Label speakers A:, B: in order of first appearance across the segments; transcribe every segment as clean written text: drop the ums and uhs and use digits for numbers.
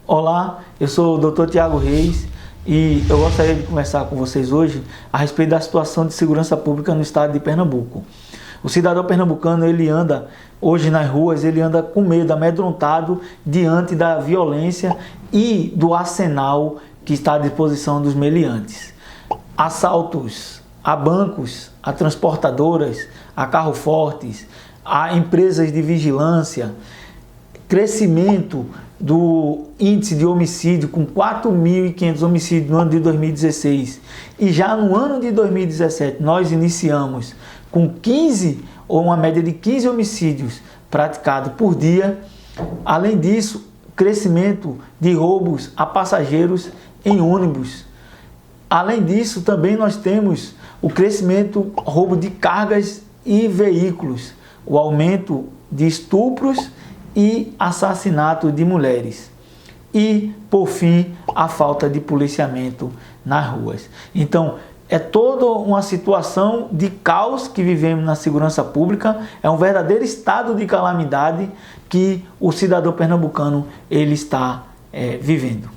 A: Olá, eu sou o Dr. Tiago Reis e eu gostaria de conversar com vocês hoje a respeito da situação de segurança pública no estado de Pernambuco. O cidadão pernambucano, ele anda hoje nas ruas, ele anda com medo, amedrontado diante da violência e do arsenal que está à disposição dos meliantes. Assaltos a bancos, a transportadoras, a carros fortes, a empresas de vigilância, crescimento do índice de homicídio com 4.500 homicídios no ano de 2016 e já no ano de 2017 nós iniciamos com 15 ou uma média de 15 homicídios praticados por dia. Além disso, crescimento de roubos a passageiros em ônibus. Além disso, também nós temos o crescimento roubo de cargas e veículos, o aumento de estupros e assassinato de mulheres. E, por fim, a falta de policiamento nas ruas. Então, é toda uma situação de caos que vivemos na segurança pública, é um verdadeiro estado de calamidade que o cidadão pernambucano ele está vivendo.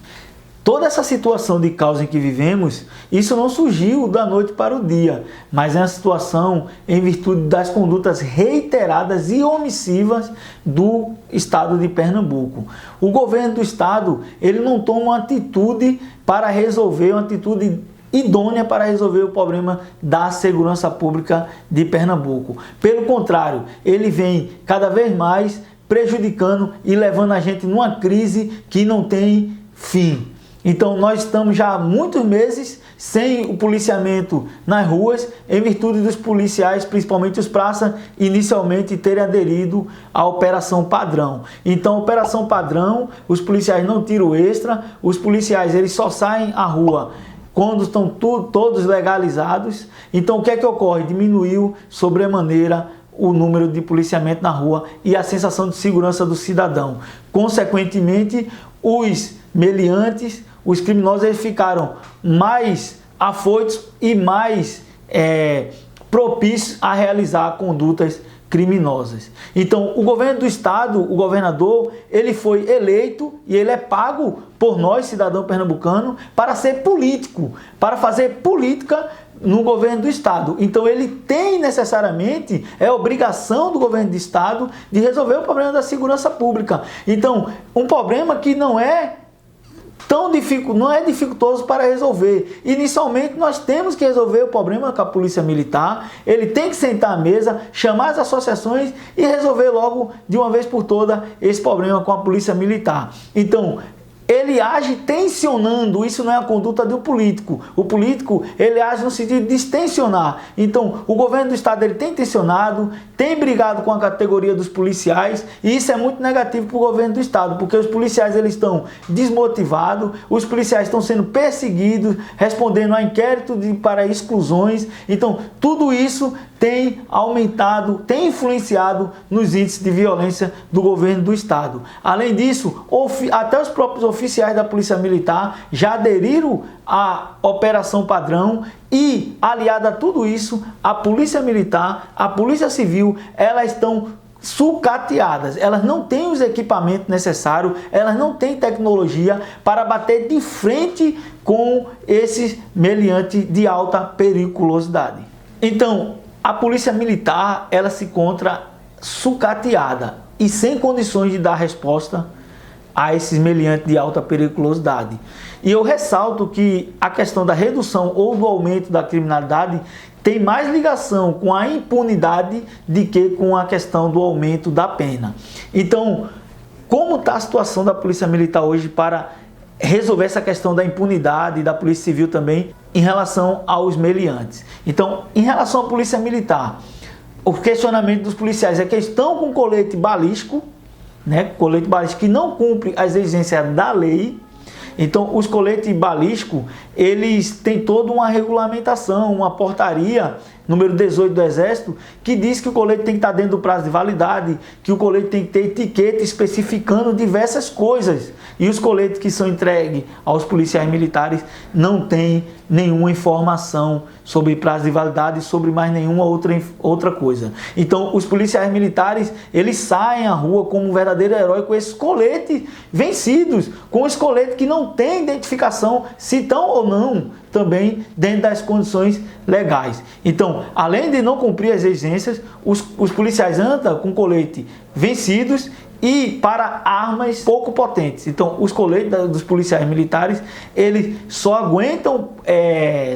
A: Toda essa situação de caos em que vivemos, isso não surgiu da noite para o dia, mas é uma situação em virtude das condutas reiteradas e omissivas do estado de Pernambuco. O governo do estado, ele não toma uma atitude para resolver, uma atitude idônea para resolver o problema da segurança pública de Pernambuco. Pelo contrário, ele vem cada vez mais prejudicando e levando a gente numa crise que não tem fim. Então nós estamos já há muitos meses sem o policiamento nas ruas, em virtude dos policiais, principalmente os praças, inicialmente terem aderido à Operação Padrão. Então, a Operação Padrão, os policiais não tiram extra, os policiais eles só saem à rua quando estão todos legalizados. Então, o que é que ocorre? Diminuiu sobremaneira o número de policiamento na rua e a sensação de segurança do cidadão. Consequentemente, os meliantes, os criminosos, eles ficaram mais afoitos e mais propícios a realizar condutas criminosas. Então, o governo do estado, o governador, ele foi eleito e ele é pago por nós, cidadão pernambucano, para ser político, para fazer política no governo do estado. Então, ele tem necessariamente, é obrigação do governo do estado de resolver o problema da segurança pública. Então, um problema que não é dificultoso para resolver. Inicialmente, nós temos que resolver o problema com a Polícia Militar, ele tem que sentar à mesa, chamar as associações e resolver logo, de uma vez por todas, esse problema com a Polícia Militar. Então, ele age tensionando, isso não é a conduta do político. O político, ele age no sentido de extensionar. Então, o governo do estado, ele tem tensionado, tem brigado com a categoria dos policiais, e isso é muito negativo para o governo do estado, porque os policiais, eles estão desmotivados, os policiais estão sendo perseguidos, respondendo a inquérito para exclusões. Então, tudo isso tem aumentado, tem influenciado nos índices de violência do governo do estado. Além disso, até os próprios oficiais da Polícia Militar já aderiram à Operação Padrão e, aliado a tudo isso, a Polícia Militar, a Polícia Civil, elas estão sucateadas, elas não têm os equipamentos necessários, elas não têm tecnologia para bater de frente com esses meliantes de alta periculosidade. Então, a Polícia Militar, ela se encontra sucateada e sem condições de dar resposta a esses meliantes de alta periculosidade. E eu ressalto que a questão da redução ou do aumento da criminalidade tem mais ligação com a impunidade do que com a questão do aumento da pena. Então, como está a situação da Polícia Militar hoje para resolver essa questão da impunidade e da Polícia Civil também em relação aos meliantes? Então, em relação à Polícia Militar, o questionamento dos policiais é que eles estão com colete balístico, colete balístico que não cumpre as exigências da lei. Então, os coletes balísticos, eles têm toda uma regulamentação, uma portaria número 18 do Exército, que diz que o colete tem que estar dentro do prazo de validade, que o colete tem que ter etiqueta especificando diversas coisas. E os coletes que são entregues aos policiais militares não têm nenhuma informação sobre prazo de validade e sobre mais nenhuma outra coisa. Então, os policiais militares, eles saem à rua como um verdadeiro herói com esses coletes vencidos, com os coletes que não têm identificação se estão ou não também dentro das condições legais. Então, além de não cumprir as exigências, os policiais andam com colete vencidos e para armas pouco potentes. Então, os coletes dos policiais militares, eles só aguentam,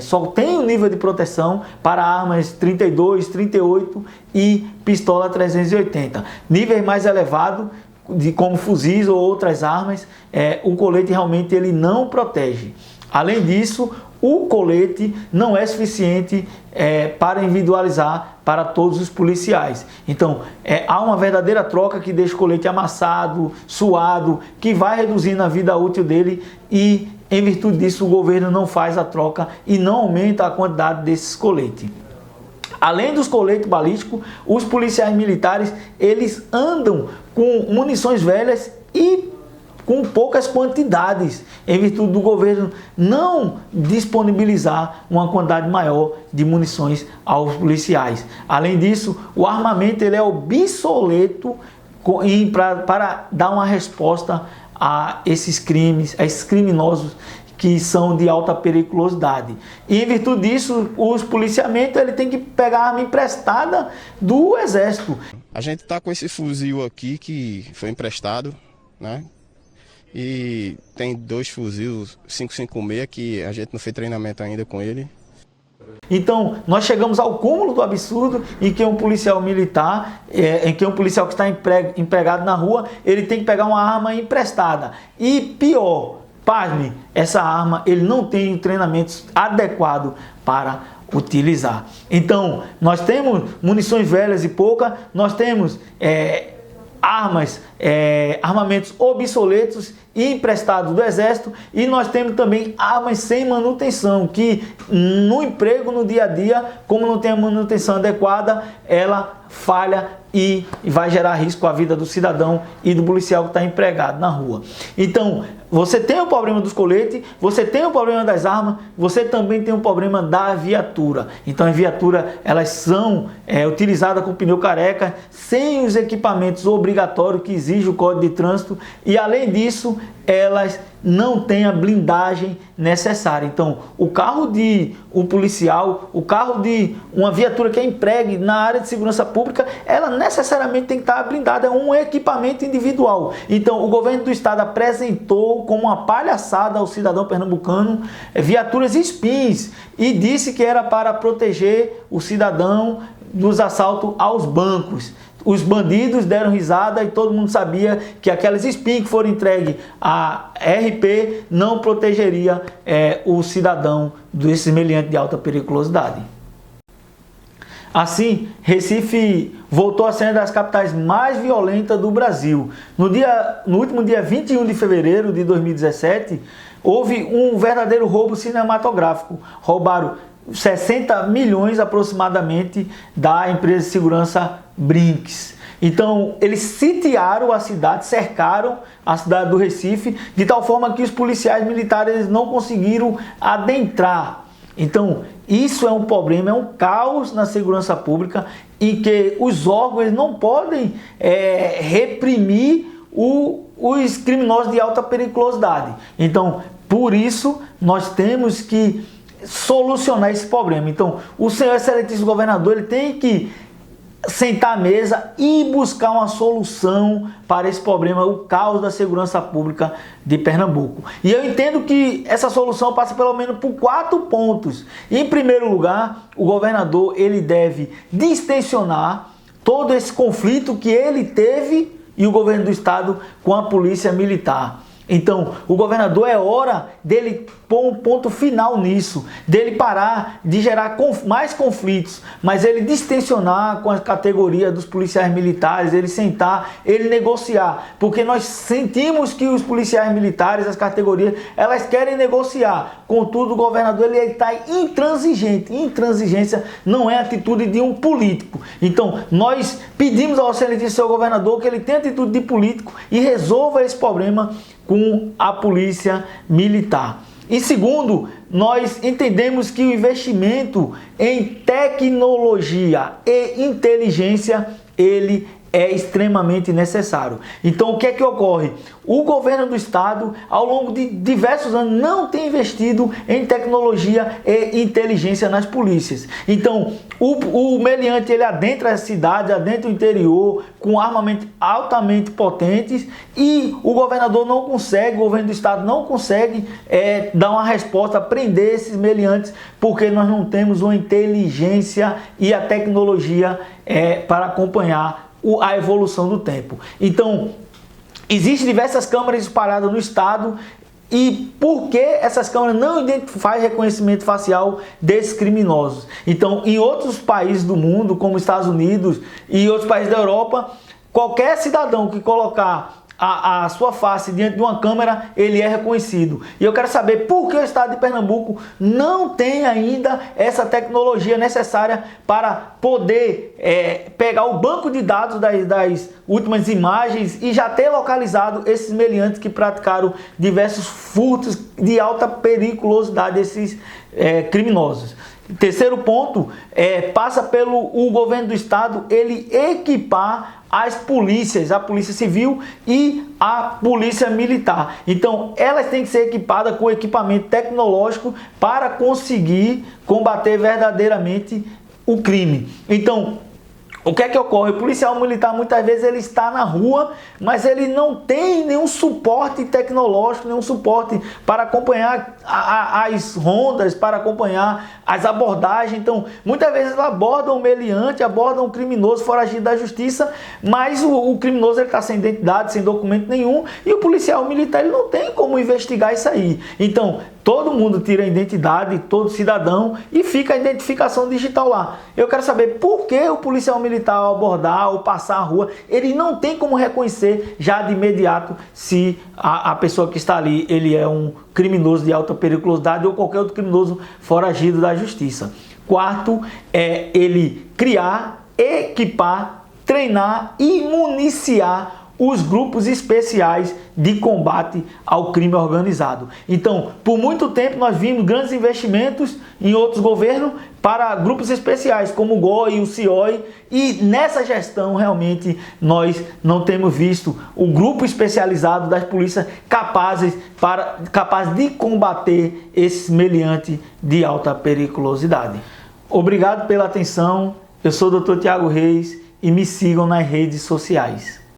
A: só tem um nível de proteção para armas 32, 38 e pistola 380. Níveis mais elevados, como fuzis ou outras armas, o colete realmente ele não protege. Além disso, o colete não é suficiente para individualizar para todos os policiais. Então, há uma verdadeira troca que deixa o colete amassado, suado, que vai reduzindo a vida útil dele e, em virtude disso, o governo não faz a troca e não aumenta a quantidade desses coletes. Além dos coletes balísticos, os policiais militares, eles andam com munições velhas e com poucas quantidades, em virtude do governo não disponibilizar uma quantidade maior de munições aos policiais. Além disso, o armamento ele é obsoleto para dar uma resposta a esses crimes, a esses criminosos que são de alta periculosidade. E em virtude disso, os policiamentos ele tem que pegar a arma emprestada do Exército.
B: A gente está com esse fuzil aqui que foi emprestado, né? E tem 2 fuzis 5.56 que a gente não fez treinamento ainda com ele.
A: Então, nós chegamos ao cúmulo do absurdo em que um policial militar, em que um policial que está empregado na rua, ele tem que pegar uma arma emprestada. E pior, pasme, essa arma ele não tem treinamento adequado para utilizar. Então, nós temos munições velhas e poucas, nós temos armamentos obsoletos e emprestados do Exército, e nós temos também armas sem manutenção, que no emprego, no dia a dia, como não tem a manutenção adequada, ela falha e vai gerar risco à vida do cidadão e do policial que está empregado na rua. Então, você tem o problema dos coletes, você tem o problema das armas, você também tem o problema da viatura. Então, a viatura, elas são utilizadas com pneu careca, sem os equipamentos obrigatórios que exige o Código de Trânsito, e além disso, elas não têm a blindagem necessária. Então, o carro de um policial, o carro de uma viatura que é empregue na área de segurança pública, ela necessariamente tem que estar blindada, é um equipamento individual. Então, o governo do estado apresentou como uma palhaçada ao cidadão pernambucano viaturas SPINs e disse que era para proteger o cidadão dos assaltos aos bancos. Os bandidos deram risada e todo mundo sabia que aquelas SPIN que foram entregues à RP não protegeria o cidadão desse semelhante de alta periculosidade. Assim, Recife voltou a ser uma das capitais mais violentas do Brasil. No último dia 21 de fevereiro de 2017, houve um verdadeiro roubo cinematográfico. Roubaram 60 milhões aproximadamente da empresa de segurança Brinks. Então, eles sitiaram a cidade, cercaram a cidade do Recife, de tal forma que os policiais militares não conseguiram adentrar. Então, isso é um problema, é um caos na segurança pública, em que os órgãos não podem reprimir os criminosos de alta periculosidade. Então, por isso, nós temos que solucionar esse problema. Então, o senhor excelentíssimo governador, ele tem que sentar à mesa e buscar uma solução para esse problema, o caos da segurança pública de Pernambuco. E eu entendo que essa solução passa pelo menos por 4 pontos. Em primeiro lugar, o governador ele deve distensionar todo esse conflito que ele teve e o governo do estado com a polícia militar. Então, o governador é hora dele pôr um ponto final nisso, dele parar de gerar mais conflitos, mas ele distensionar com a categoria dos policiais militares, ele sentar, ele negociar, porque nós sentimos que os policiais militares, as categorias, elas querem negociar. Contudo, o governador ele está intransigente. Intransigência não é atitude de um político. Então, nós pedimos ao excelentíssimo senhor governador que ele tenha atitude de político e resolva esse problema com a polícia militar. E segundo, nós entendemos que o investimento em tecnologia e inteligência, ele é extremamente necessário. Então, o que é que ocorre? O governo do estado, ao longo de diversos anos, não tem investido em tecnologia e inteligência nas polícias. Então, o meliante, ele adentra a cidade, adentra o interior, com armamentos altamente potentes, e o governador não consegue, o governo do estado não consegue dar uma resposta, prender esses meliantes, porque nós não temos uma inteligência e a tecnologia para acompanhar a evolução do tempo. Então, existem diversas câmeras espalhadas no estado. E por que essas câmeras não fazem reconhecimento facial desses criminosos? Então, em outros países do mundo, como Estados Unidos e outros países da Europa, qualquer cidadão que colocar a sua face diante de uma câmera, ele é reconhecido. E eu quero saber por que o estado de Pernambuco não tem ainda essa tecnologia necessária para poder pegar o banco de dados das últimas imagens e já ter localizado esses meliantes que praticaram diversos furtos de alta periculosidade, esses criminosos. Terceiro ponto, passa pelo o governo do estado ele equipar as polícias, a polícia civil e a polícia militar. Então, elas têm que ser equipadas com equipamento tecnológico para conseguir combater verdadeiramente o crime. Então, o que é que ocorre? O policial militar muitas vezes ele está na rua, mas ele não tem nenhum suporte tecnológico, nenhum suporte para acompanhar as rondas, para acompanhar as abordagens. Então, muitas vezes abordam um meliante, abordam um criminoso foragido da justiça, mas o criminoso está sem identidade, sem documento nenhum, e o policial militar ele não tem como investigar isso aí. Então, todo mundo tira a identidade, todo cidadão, e fica a identificação digital lá. Eu quero saber por que o policial militar, ao abordar ou passar a rua, ele não tem como reconhecer já de imediato se a pessoa que está ali, ele é um criminoso de alta periculosidade ou qualquer outro criminoso foragido da justiça. Quarto, é ele criar, equipar, treinar e municiar os grupos especiais de combate ao crime organizado. Então, por muito tempo nós vimos grandes investimentos em outros governos para grupos especiais, como o GOI e o CIOI, e nessa gestão realmente nós não temos visto o grupo especializado das polícias capaz de combater esses meliantes de alta periculosidade. Obrigado pela atenção, eu sou o Dr. Tiago Reis e me sigam nas redes sociais.